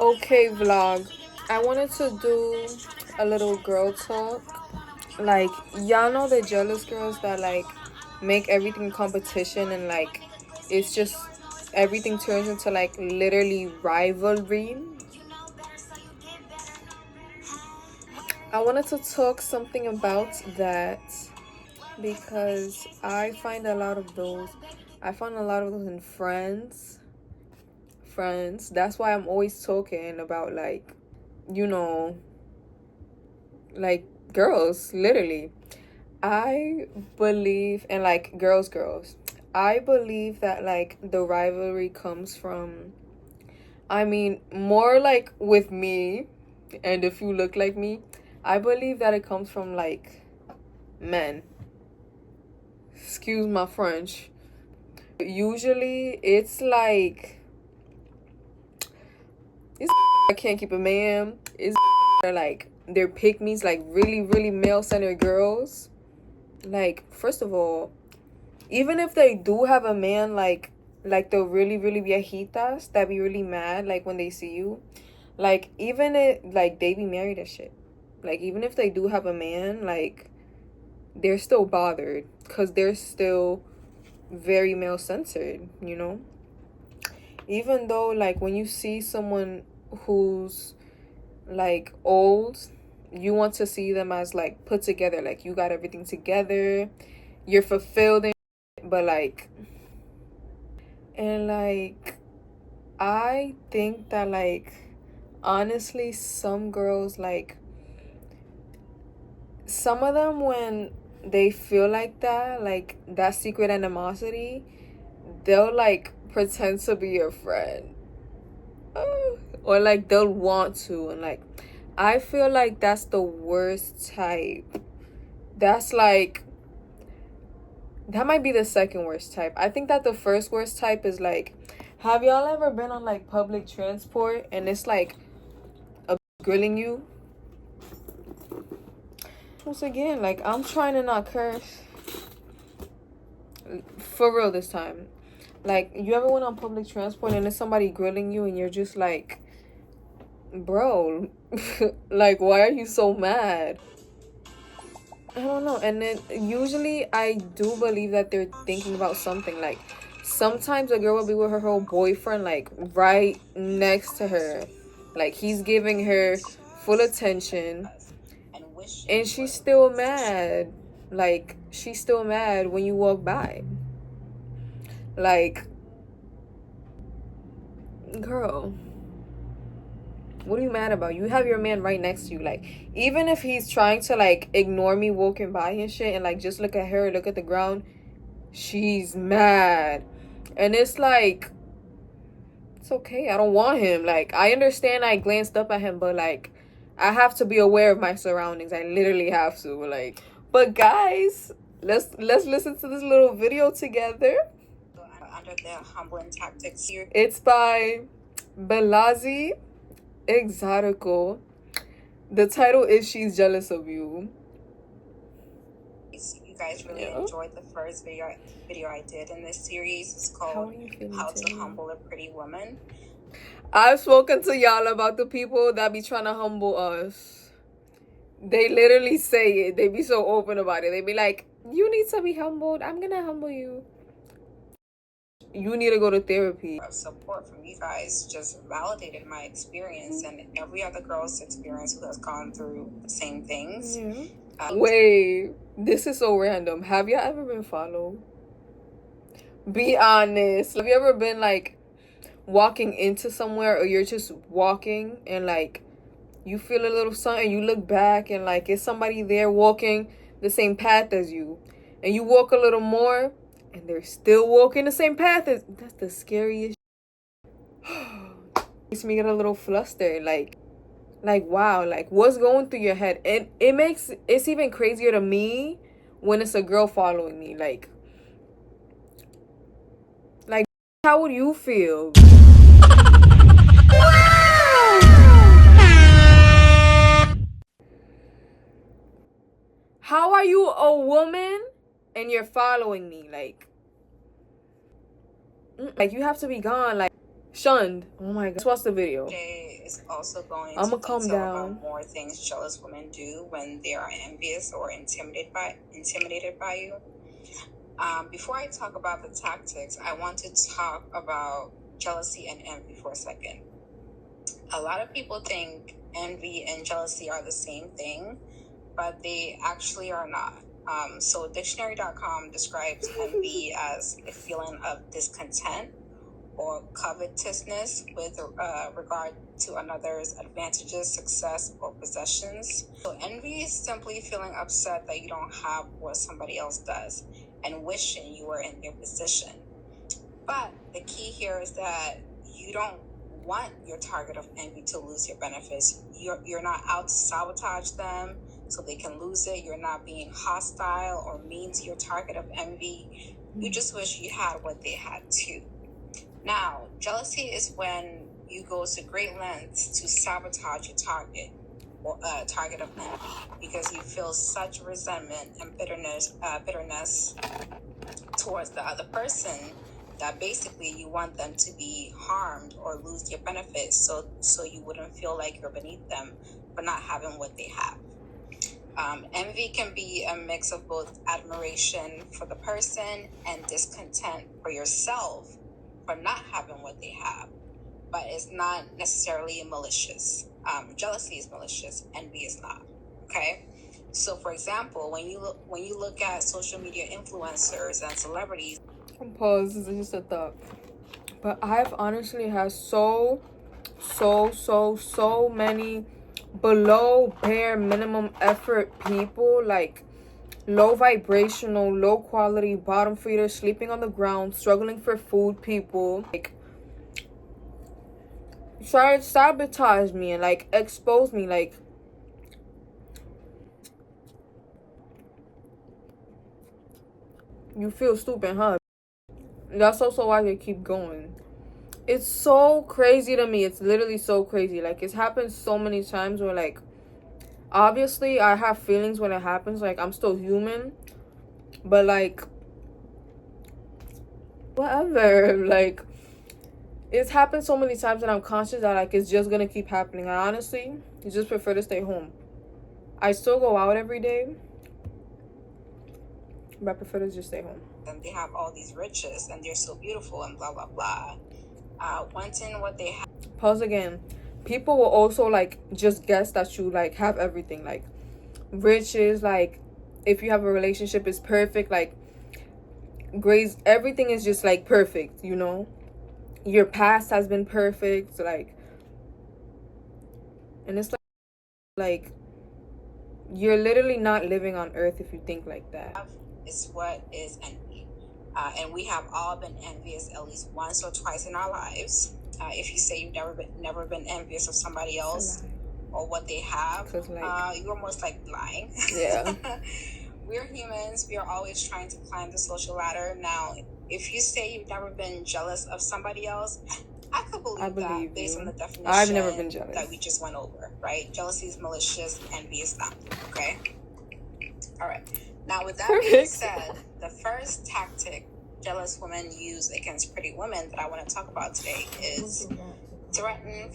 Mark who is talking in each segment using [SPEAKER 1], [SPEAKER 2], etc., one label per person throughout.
[SPEAKER 1] Okay, vlog. I wanted to do a little girl talk. Like, y'all know the jealous girls that like make everything competition and like it's just everything turns into like literally rivalry. I wanted to talk something about that because I find a lot of those. I find a lot of those in friends. That's why I'm always talking about like, you know, like girls, literally. I believe, and like girls, I believe that like the rivalry comes from, I mean, more like with me, and if you look like me, I believe that it comes from like men. Excuse my French. Usually it's like, it's I can't keep a man. It's like they're pick me's, like really male centered girls. Like, first of all, even if they do have a man, like the really viejitas that be really mad like when they see you, like even it like they be married and shit, like even if they do have a man, like they're still bothered because they're still very male centered, you know. Even though like when you see someone who's like old, you want to see them as like put together, like you got everything together, you're fulfilled, but like, and like I think that like honestly some girls, like some of them, when they feel like that secret animosity, they'll like pretend to be your friend. Or like they'll want to, and like I feel like that's the worst type. That's like, that might be the second worst type. I think that the first worst type is like, have y'all ever been on like public transport and it's like a grilling you? Once again, like I'm trying to not curse. For real this time. Like, you ever went on public transport and there's somebody grilling you and you're just like, bro, like why are you so mad? I don't know. And then usually I do believe that they're thinking about something. Like sometimes a girl will be with her whole boyfriend like right next to her. Like he's giving her full attention and she's still mad. Like she's still mad when you walk by. Like, girl, what are you mad about? You have your man right next to you. Like, even if he's trying to like ignore me walking by and shit and like just look at her, look at the ground, she's mad. And it's like, it's okay. I don't want him. Like, I understand I glanced up at him, but like I have to be aware of my surroundings. I literally have to. Like, but guys, let's listen to this little video together. Under the humbling tactics here. It's by Belazi Exotico. The title is She's Jealous of You. You guys really enjoyed the first video I did in this series. It's called How to Humble a Pretty Woman. I've spoken to y'all about the people that be trying to humble us. They literally say it. They be so open about it. They be like, you need to be humbled. I'm gonna humble you. You need to go to therapy. Support from you guys just validated my experience and every other girl's experience who has gone through the same things. Wait, this is so random. Have you ever been followed? Be honest. Have you ever been like walking into somewhere, or you're just walking and like you feel a little something, you look back and like it's somebody there walking the same path as you, and you walk a little more and they're still walking the same path as, that's the scariest. Makes me get a little flustered. Like wow, like what's going through your head? And it's even crazier to me when it's a girl following me. Like how would you feel? How are you a woman and you're following me? Like you have to be gone. Like, Shunned. Oh my god. Let's watch the video. Jay is also going to calm down about more things jealous women do when they are envious or intimidated by you. Before I talk about the tactics, I want to talk about jealousy and envy for a second. A lot of people think envy and jealousy are the same thing, but they actually are not. So dictionary.com describes envy as a feeling of discontent or covetousness with regard to another's advantages, success, or possessions. So envy is simply feeling upset that you don't have what somebody else does and wishing you were in their position. But the key here is that you don't want your target of envy to lose your benefits. You're not out to sabotage them so they can lose it. You're not being hostile or mean to your target of envy. You just wish you had what they had too. Now, jealousy is when you go to great lengths to sabotage your target or target of envy because you feel such resentment and bitterness towards the other person that basically you want them to be harmed or lose their benefits so you wouldn't feel like you're beneath them for not having what they have. Envy can be a mix of both admiration for the person and discontent for yourself for not having what they have, but it's not necessarily malicious. Jealousy is malicious, envy is not. Okay, so for example, when you look at social media influencers and celebrities. Pause. This is just a thought, but I've honestly had so many below bare minimum effort people, like low vibrational, low quality, bottom feeders, sleeping on the ground, struggling for food people, like try to sabotage me and like expose me. Like, you feel stupid, huh? That's also why they keep going. It's so crazy to me. It's literally so crazy. Like, it's happened so many times where, like, obviously I have feelings when it happens. Like, I'm still human, but like, whatever. Like, it's happened so many times and I'm conscious that like it's just gonna keep happening. I honestly just prefer to stay home. I still go out every day, but I prefer to just stay home. And they have all these riches and they're so beautiful and blah blah blah. Wanting what they have. Pause again. People will also like just guess that you like have everything, like riches, like if you have a relationship is perfect, like grades, everything is just like perfect, you know, your past has been perfect, like, and it's like you're literally not living on earth if you think like that. Is what is envy. And we have all been envious at least once or twice in our lives. If you say you've never been envious of somebody else or what they have, you're most likely lying. Yeah. We're humans. We are always trying to climb the social ladder. Now, if you say you've never been jealous of somebody else, I could believe that based on the definition I've never been jealous that we just went over, right? Jealousy is malicious, envy is not. Okay? All right. Now, with that being said, the first tactic jealous women use against pretty women that I want to talk about today is threatening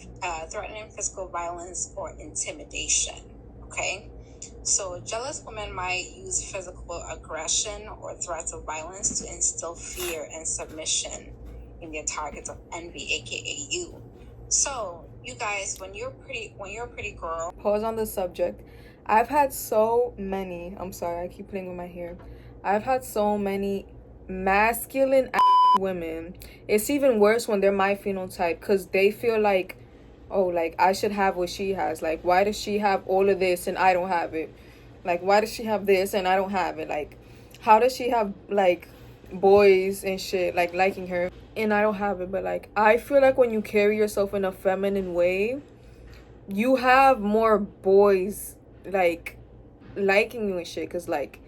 [SPEAKER 1] physical violence or intimidation. Okay? So jealous women might use physical aggression or threats of violence to instill fear and submission in their targets of envy, aka you. So you guys, when you're a pretty girl. Pause on the subject. I've had so many. I'm sorry, I keep playing with my hair. I've had so many masculine women. It's even worse when they're my phenotype because they feel like, oh, like I should have what she has. Like, why does she have all of this and I don't have it? Like, why does she have this and I don't have it? Like, how does she have like boys and shit like liking her and I don't have it? But like, I feel like when you carry yourself in a feminine way, you have more boys like liking you and shit, because like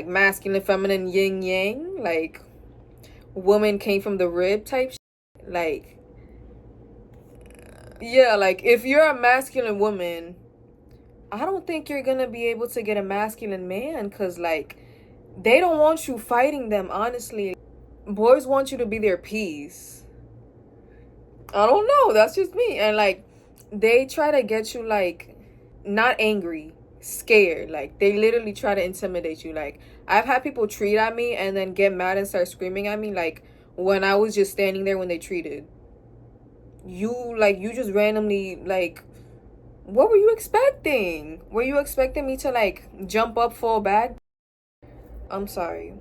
[SPEAKER 1] masculine, feminine, yin yang, like woman came from the rib type shit. Like, yeah, like if you're a masculine woman, I don't think you're gonna be able to get a masculine man, because like they don't want you fighting them. Honestly, boys want you to be their peace. I don't know. That's just me. And like, they try to get you like, not angry, scared. Like, they literally try to intimidate you. Like, I've had people treat at me and then get mad and start screaming at me. Like, when I was just standing there when they treated. You just randomly, like, what were you expecting? Were you expecting me to like jump up, fall back? I'm sorry.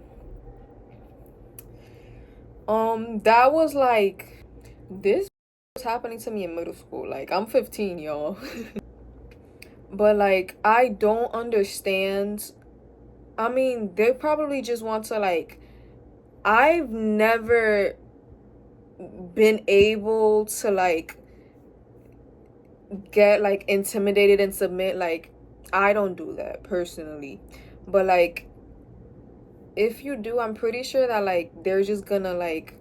[SPEAKER 1] That was like, this was happening to me in middle school. Like, I'm 15, y'all. But like, I don't understand. I mean, they probably just want to like, I've never been able to like get like intimidated and submit. Like, I don't do that personally. But like, if you do, I'm pretty sure that like they're just gonna like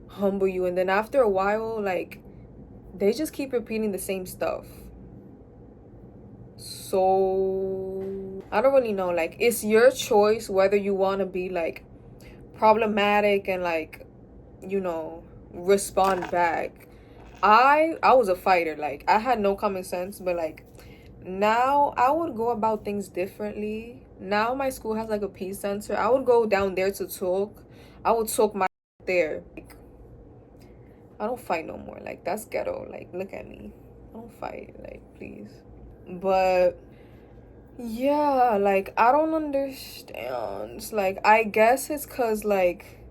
[SPEAKER 1] humble you, and then after a while, like, they just keep repeating the same stuff. So I don't really know. Like, it's your choice whether you want to be like problematic and like, you know, respond back. I was a fighter. Like, I had no common sense, but like, now I would go about things differently. Now my school has like a peace center. I would go down there to talk. I would talk my there. Like, I don't fight no more. Like, that's ghetto. Like, look at me. I don't fight. Like, please. But yeah, like, I don't understand. Like, I guess it's because like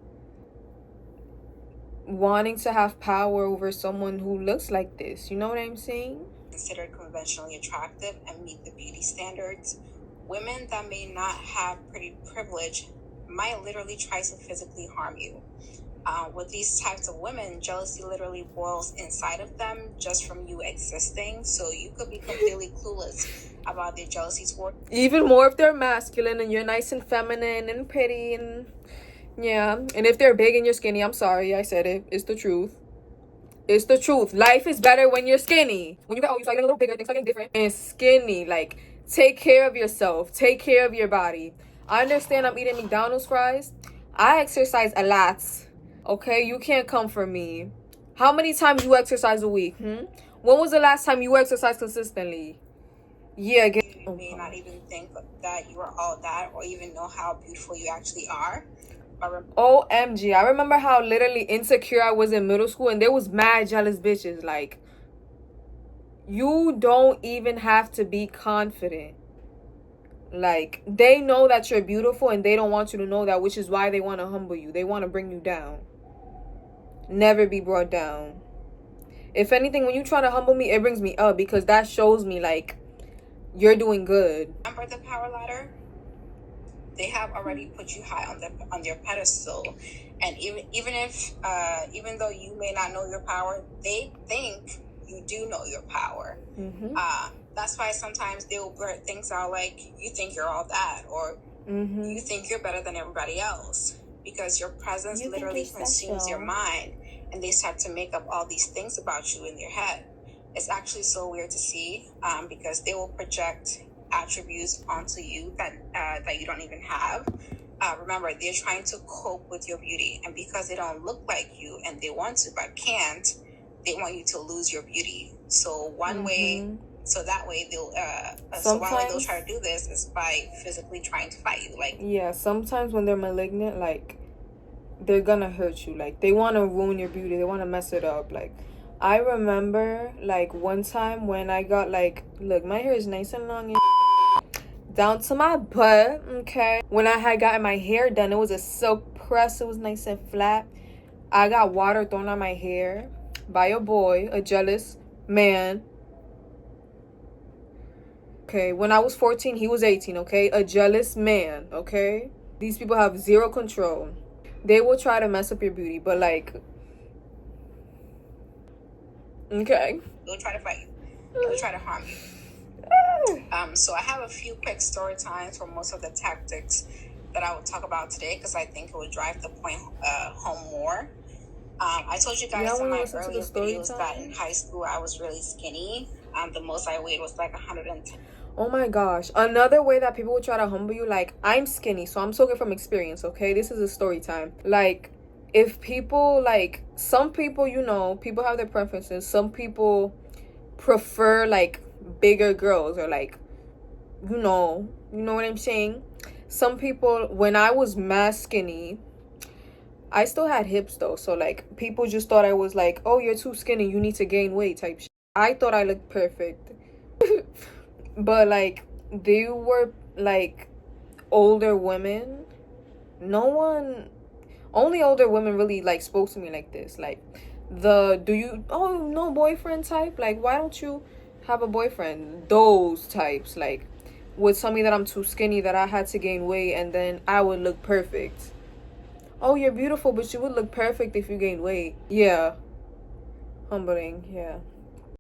[SPEAKER 1] wanting to have power over someone who looks like this. You know what I'm saying? Considered conventionally attractive and meet the beauty standards. Women that may not have pretty privilege might literally try to physically harm you. With these types of women, jealousy literally boils inside of them just from you existing. So you could be completely clueless about their jealousy toward. Even more if they're masculine and you're nice and feminine and pretty and yeah. And if they're big and you're skinny, I'm sorry, I said it. It's the truth. It's the truth. Life is better when you're skinny. When you get old, you start getting a little bigger, things start getting different. And skinny, like, take care of yourself. Take care of your body. I understand I'm eating McDonald's fries. I exercise a lot. Okay, you can't come for me. How many times you exercise a week? When was the last time you exercised consistently? Yeah, you may not even think that you are all that or even know how beautiful you actually are. OMG, I remember how literally insecure I was in middle school and there was mad jealous bitches. Like, you don't even have to be confident. Like, they know that you're beautiful and they don't want you to know that, which is why they want to humble you. They want to bring you down. Never be brought down. If anything, when you try to humble me, it brings me up because that shows me like you're doing good. Remember the power ladder? They have already put you high on their pedestal, and even though you may not know your power, they think you do know your power. That's why sometimes they'll blurt things out like, you think you're all that, or you think you're better than everybody else, because your presence literally consumes your mind, and they start to make up all these things about you in their head. It's actually so weird to see, because they will project attributes onto you that you don't even have. Remember, they're trying to cope with your beauty, and because they don't look like you and they want to but can't, they want you to lose your beauty. So one way, so that way they'll so one way they'll try to do this is by physically trying to fight you. Like, yeah, sometimes when they're malignant, like, they're gonna hurt you. Like, they want to ruin your beauty, they want to mess it up. Like, I remember like one time when I got like, look, my hair is nice and long and down to my butt, okay? When I had gotten my hair done, it was a silk press. It was nice and flat. I got water thrown on my hair by a boy, a jealous man. Okay, when I was 14, he was 18, okay? A jealous man, okay? These people have zero control. They will try to mess up your beauty, but like, okay, they'll try to fight you. They'll try to harm you. So I have a few quick story times for most of the tactics that I will talk about today because I think it would drive the point home more. I told you guys in my earlier videos that in high school I was really skinny. The most I weighed was like 110. Oh my gosh. Another way that people would try to humble you, like, I'm skinny, so I'm talking from experience, okay? This is a story time. Like, if people like, some people, you know, people have their preferences. Some people prefer like bigger girls, or like, you know what I'm saying? Some people, when I was mass skinny, I still had hips though. So like people just thought I was like, oh, you're too skinny, you need to gain weight type shit. I thought I looked perfect. But like, they were like older women. No one, only older women really like spoke to me like this. Like, do you, oh, no boyfriend type? Like, why don't you have a boyfriend? Those types, like, would tell me that I'm too skinny, that I had to gain weight, and then I would look perfect. Oh, you're beautiful, but you would look perfect if you gained weight. Yeah. Humbling, yeah.